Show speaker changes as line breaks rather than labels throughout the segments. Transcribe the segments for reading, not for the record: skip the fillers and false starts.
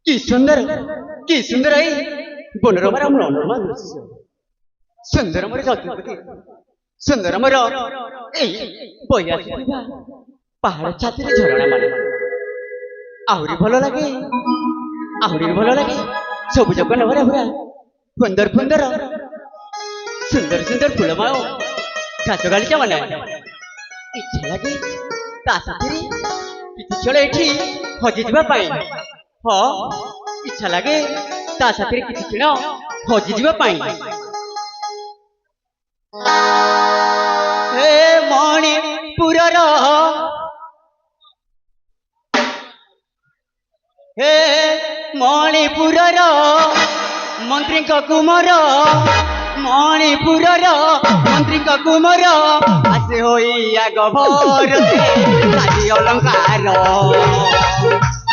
କି ସୁନ୍ଦର ଏଇ ବନରମାର ମନୋରମା ଦୃଶ୍ୟ। ସୁନ୍ଦର ମୋର ଯତ୍ନପତି, ସୁନ୍ଦର ମୋର ଏଇ ବହି ଆସୁଥିବା ପାହାଡ଼ ଛାତିରେ ଝରଣା ମାନେ ଆହୁରି ଭଲ ଲାଗେ, ଆହୁରି ଭଲ ଲାଗେ ସବୁଜ କନଭରା ଭରା ସୁନ୍ଦର ସୁନ୍ଦର ସୁନ୍ଦର ସୁନ୍ଦର ଫୁଲମାଳ ଘାସ ଗାଲିଚା ମାନେ ଇଚ୍ଛା ଲାଗେ ତା ସାଥିରେ କିଛି କ୍ଷଣ ଏଠି ହଜିଯିବା ପାଇଁ। ହଁ, ଇଚ୍ଛା ଲାଗେ ତା ସାଥିରେ କିଛି କ୍ଷଣ ହଜିଯିବା ପାଇଁ। ହେ ମଣିପୁରର, ହେ ମଣିପୁରର ମନ୍ତ୍ରୀଙ୍କ କୁମର, ମଣିପୁରର ମନ୍ତ୍ରୀଙ୍କ କୁମର ଆସେ ହୋଇ ଆଗ ଭରତେ ଶାଢ଼ୀ ଅଲଙ୍କାର,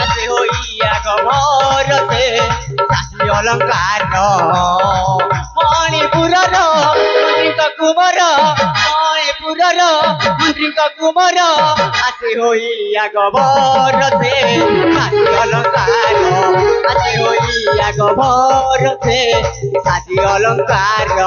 ଆସେ ହୋଇ ଆଗ ଭରତେ ଶାଢ଼ୀ ଅଲଙ୍କାର। ମଣିପୁରର ମନ୍ତ୍ରୀଙ୍କ କୁମର, ମଣିପୁରର ମନ୍ତ୍ରୀଙ୍କ କୁମର ଆସେ ହୋଇ ଆଗ ଭରତେ ଶାଢ଼ୀ ଅଲଙ୍କାର, ଆସେ ହୋଇ ଆଗ ଭରତେ ଶାଢ଼ୀ ଅଲଙ୍କାର।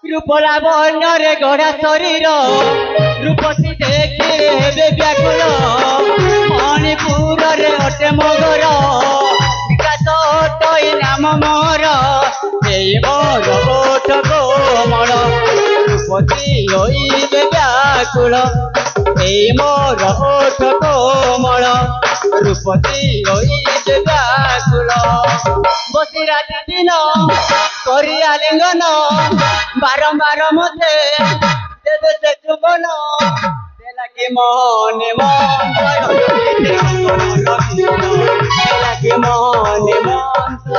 रूपला बन्नरे गढ़ा शरीर रूपसी देखी हेबे व्याकुल। मणिपुर रे अटे मगर विकास अटई नाम मोर, मोर ओठ कोमल रूपसी होइबे व्याकुल। मोर ओठ कोमल रूपसी होइबे व्याकुल। बसी राति दिन करी आलिंगन बारंबार मते देवे से चुबन देलाके मने मंत्र देलाके मने मंत्र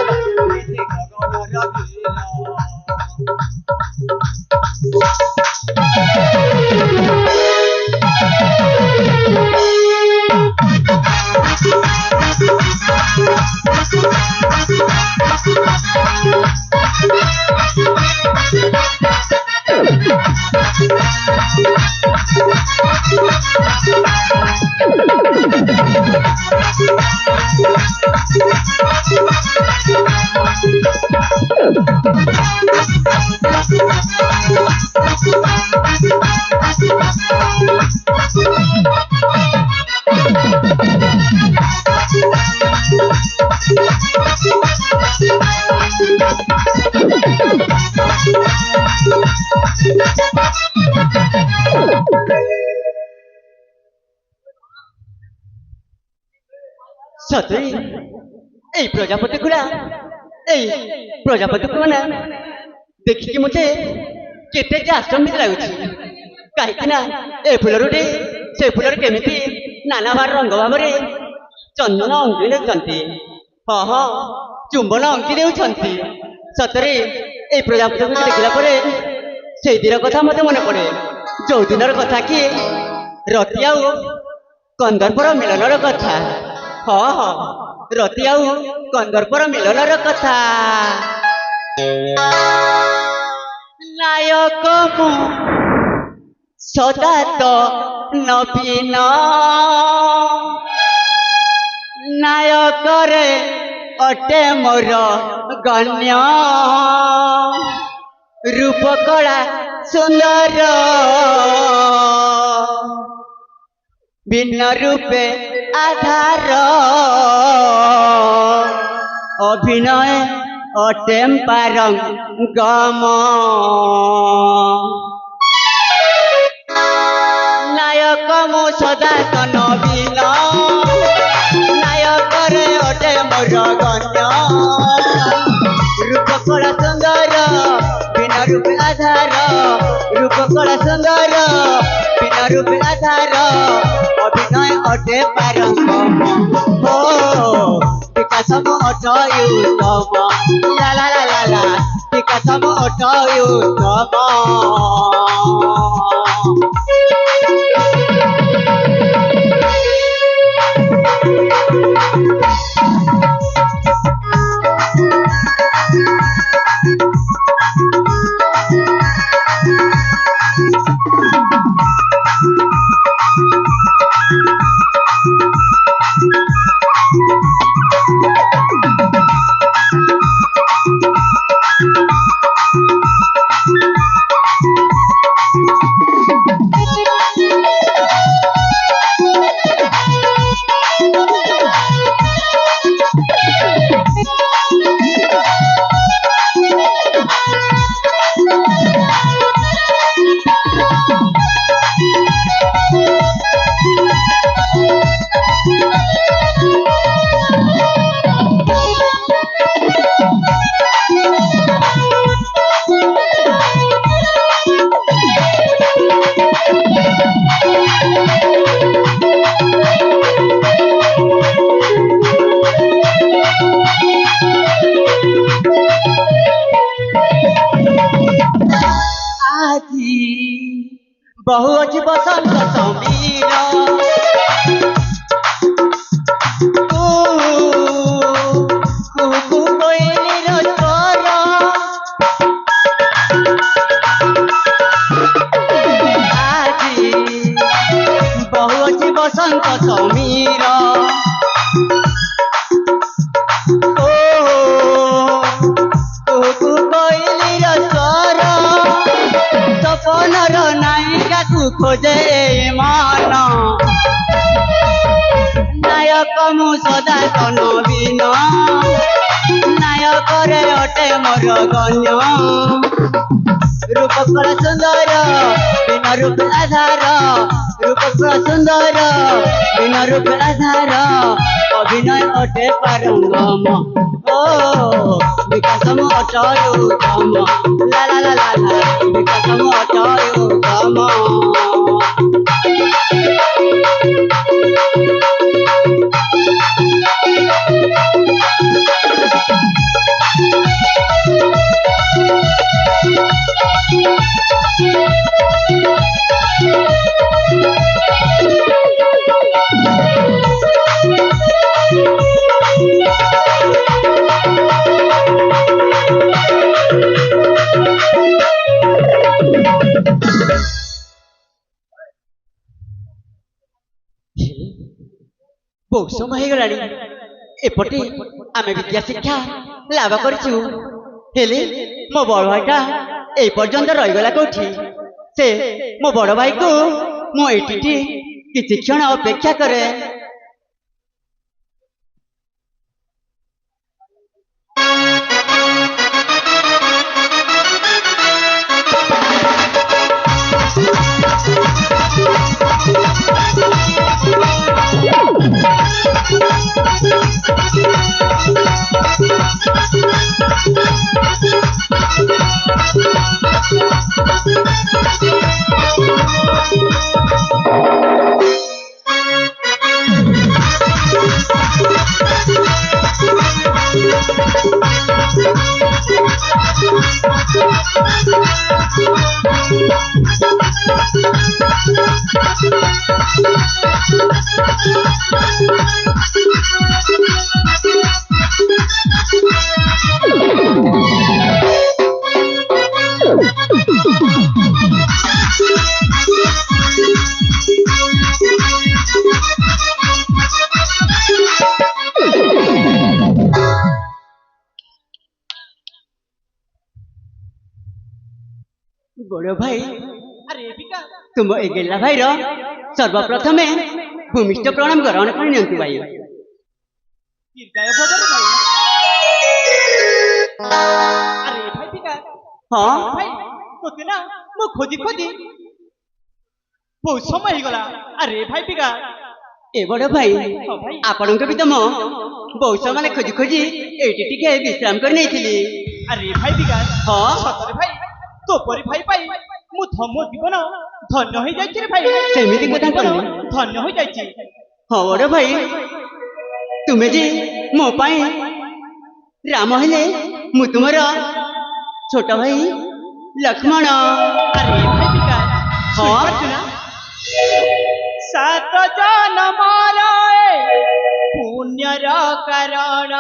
गगन रखिला। सतरी ए प्रजापति गुड़ा को ना देखिए मुझे केते जे आश्चर्य लाଗୁଛି काहेकि ना ए फुलरुटी से फुलर केमिति नाना बार रंग भाबरे चंदन अंकी देउछंती। हाँ हाँ, चुंबन अंकी देउछंती। सतरे ए प्रजापति को देखला परे से दिन कथा मते मन पड़े, जो दिनर कथा कि रति आउ कंदर्पर मिलनर कथा। हाँ हाँ, रति आउ कंदर्पर मिलनर कथा। नायक मु सदा तो नवीन, नायक रे अटे मोर गण्य। रूप कला सुंदर भिन्न रूपे आधार, अभिनय अटेम पारंगम। नायक मु सदा तो नवीन, नायक रे अटे मोर गण्य। कला सुंदर बिना रूप आधार अभिनय अटे पारंगम हो विकास अटयुतम ला ला ला ला ला विकास अटयुतम बहु अच्छी बसंत समीर आज बहु अच्छी बसंत समीर खोजे मान नायक मु सदा नवीन नायक रे अटे मोर गण्य रूपकला सुंदर बिना रूप आधार रूपकला सुंदर बिना रूप आधार अभिनय अटे पारंगम ओ विकासम अटयुतम ला ला ला ला ला विकासम अटयुतम बहुत समय हो गलानी एपटे आमे विद्या शिक्षा लाभ करिछु हेले मो बड़ भाईटा ए पर्यंत रही गला कोठी से मो बड़ भाई को मो एटिटी किछि क्षण अपेक्षा करे बड़ भाई तुम ए गेला भाई सर्वप्रथमे भूमिष्ठ प्रणाम ग्रहण कर नियंतु भाई
अरे भाई टिका
हाँ
भाई तोते ना मो खोजी खोजी बहुत समय ही गला अरे भाई टिका
ए बड़ भाई
हाँ भाई
आपण भी तो मो बहुत समय खोजी खोजी एटी टिके विश्राम कर नहीं थी
अरे भाई टिका
हाँ
सतरे भाई तो परी भाई पाई ମୋ ଜୀବନ ଧନ୍ୟ ହୋଇଯାଇଛି ରେ ଭାଇ।
ସେମିତି କଥା
ଜୀବନ
କହିଲେ।
ଧନ୍ୟ ହୋଇଯାଇଛି।
ହଁ ବଡ଼ ଭାଇ ତୁମେ ଯେ ମୋ ପାଇଁ ରାମ ହେଲେ ମୁଁ ତୁମର ଛୋଟ ଭାଇ ଲକ୍ଷ୍ମଣ।
ଆରେ ଭାଇ ବିକାଶ
ହଁ।
ଶୁଣିପାରୁଛୁ ନା? 7 ଜନମର ଏ ପୁଣ୍ୟର କାରଣ